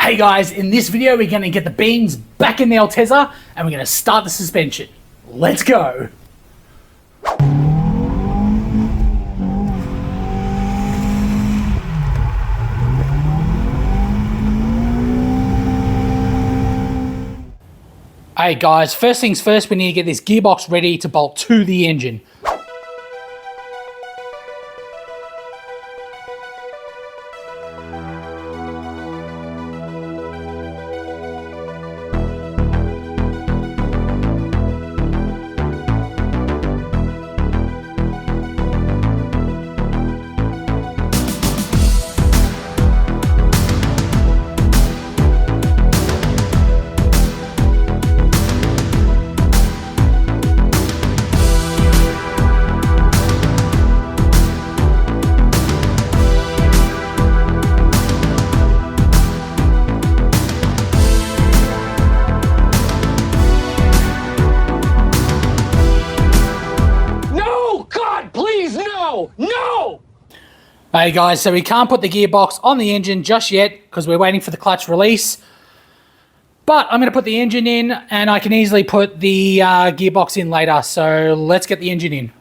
Hey guys, in this video we're going to get the beams back in the Altezza and we're going to start the suspension. Let's go! Hey guys, first things first, we need to get this gearbox ready to bolt to the engine. No! Hey guys, so we can't put the gearbox on the engine just yet because we're waiting for the clutch release. But I'm going to put the engine in and I can easily put the gearbox in later. So let's get the engine in.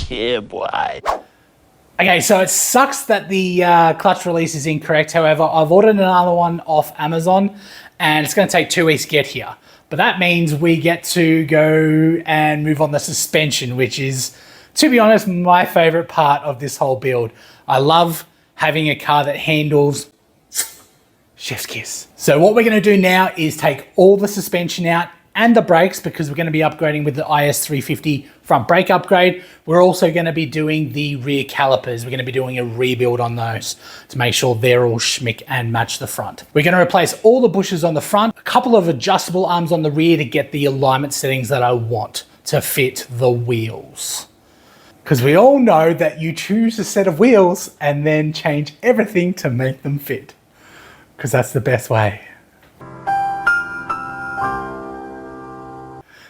Yeah, boy. Okay, so it sucks that the clutch release is incorrect. However, I've ordered another one off Amazon and it's going to take 2 weeks to get here. But that means we get to go and move on the suspension, which is, to be honest, my favorite part of this whole build. I love having a car that handles chef's kiss. So what we're going to do now is take all the suspension out and the brakes, because we're going to be upgrading with the IS350 front brake upgrade. We're also going to be doing the rear calipers. We're going to be doing a rebuild on those to make sure they're all schmick and match the front. We're going to replace all the bushes on the front, a couple of adjustable arms on the rear to get the alignment settings that I want to fit the wheels. Because we all know that you choose a set of wheels and then change everything to make them fit. Because that's the best way.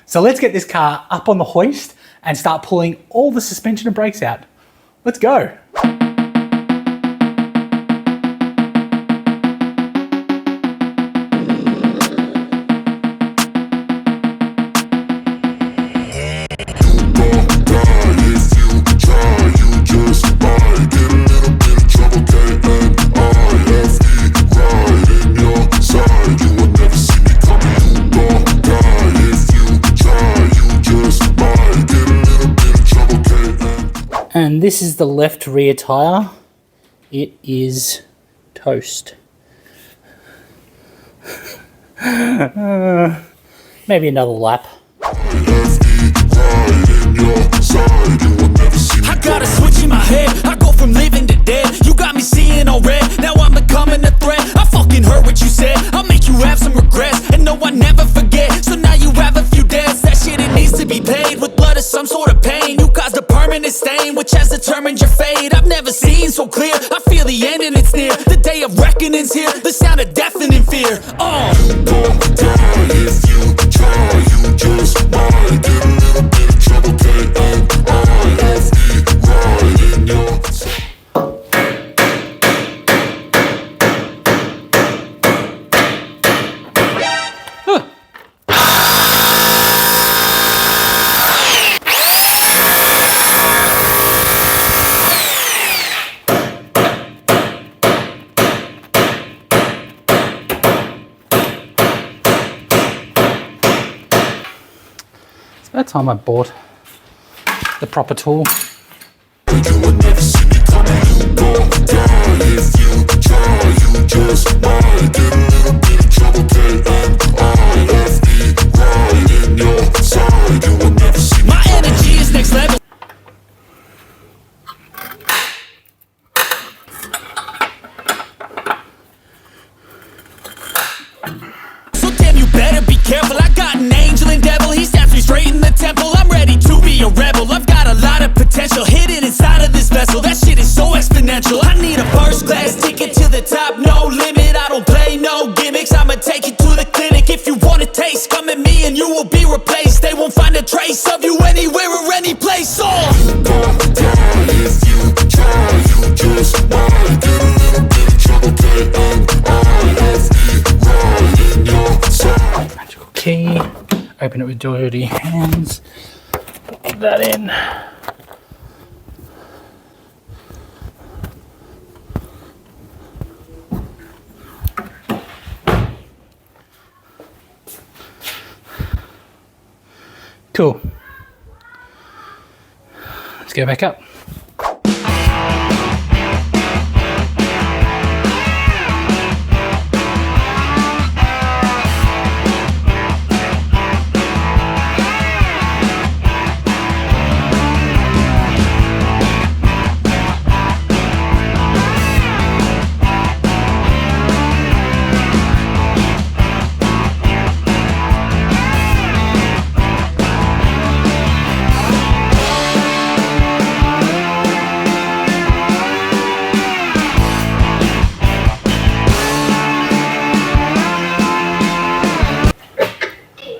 So let's get this car up on the hoist and start pulling all the suspension and brakes out. Let's go. And this is the left rear tire. It is toast. Maybe another lap. I got a switch in my head. I go from living to dead. You got me seeing all red. Now I'm becoming a threat. I fucking heard what you said. I'll make you have some regrets. And no, I never forget. So now you have a few debts. That shit, it needs to be paid with blood or some sort of pain. You caused a permanent stain, which has determined your fate. I've never seen so clear. I feel the end and it's near. The day of reckoning's here. The sound of deafening fear. You don't die if you try. You just might get a little bit of trouble. K-N-I-F-E right in your... That time I bought the proper tool. You would never see me coming. You gon' die if you try. You just might get a little bit of trouble. K-N-I-F-E better be careful. I got an angel and devil, he stabs me straight in the temple. I'm ready to be a rebel, I've got a lot of potential hidden inside of this vessel. That shit is so exponential. I need a first class ticket to the top, no limit. I don't play no gimmicks, I'ma take you to the clinic. If you want a taste, come at me and you will be replaced. They won't find a trace of you anywhere or any place. Oh, you gon' die if you try. You just might get a little bit of trouble, but I'm all of me right in your side. Magical key. Open it with dirty hands. Put that in. Cool. Let's go back up.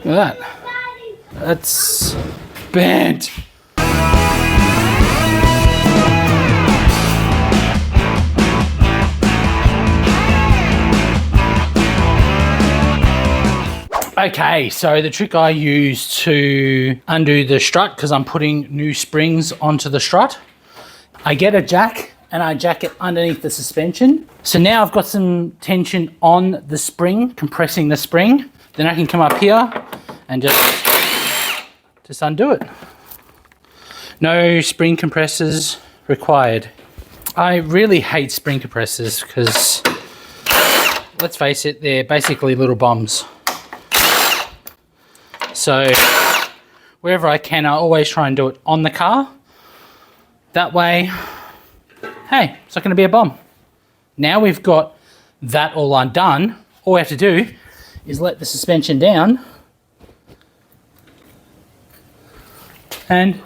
Look at that. That's bent. Okay, so the trick I use to undo the strut, because I'm putting new springs onto the strut, I get a jack and I jack it underneath the suspension. So now I've got some tension on the spring, compressing the spring. Then I can come up here and just undo it. No spring compressors required. I really hate spring compressors because, let's face it, they're basically little bombs. So wherever I can, I always try and do it on the car. That way, hey, it's not going to be a bomb. Now we've got that all undone. All we have to do is let the suspension down and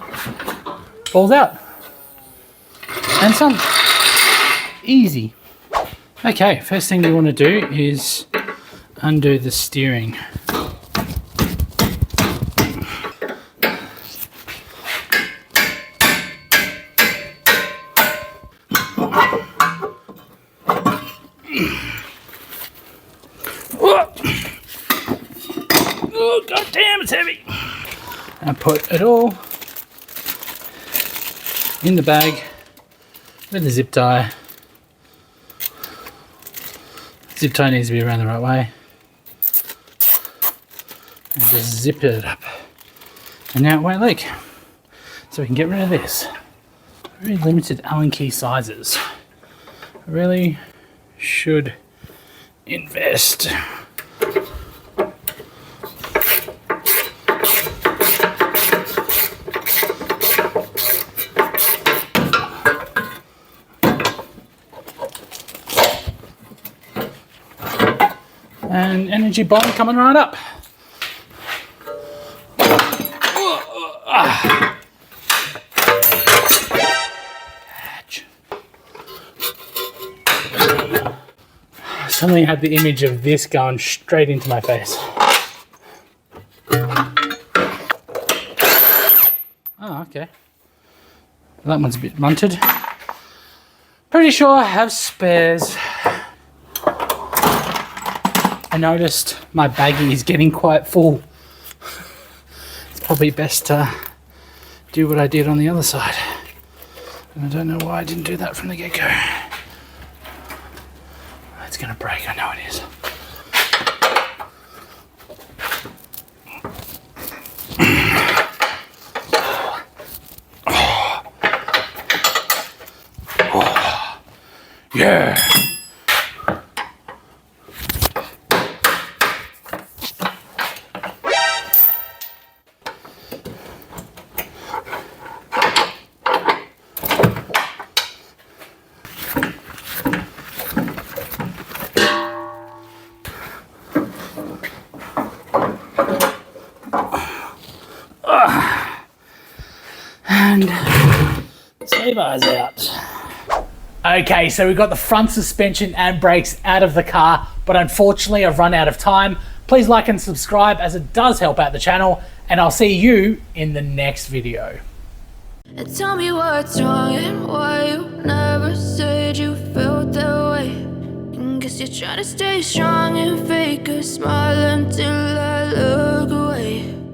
falls out. And some easy. Okay, first thing we want to do is undo the steering. Oh, god damn, it's heavy. And put it all in the bag with the zip tie. Zip tie needs to be around the right way. And just zip it up. And now it won't leak. So we can get rid of this. Very limited Allen key sizes. I really should invest. And energy bomb coming right up. I suddenly had the image of this going straight into my face. Oh, okay. That one's a bit munted. Pretty sure I have spares. I noticed my baggie is getting quite full. It's probably best to do what I did on the other side. And I don't know why I didn't do that from the get-go. It's gonna break, I know it is. Yeah. Sway bars out. Okay, so we've got the front suspension and brakes out of the car, but unfortunately I've run out of time. Please like and subscribe as it does help out the channel, and I'll see you in the next video. Tell me what's wrong and why you never said you felt that way. And guess you're trying to stay strong and fake a smile until I look away.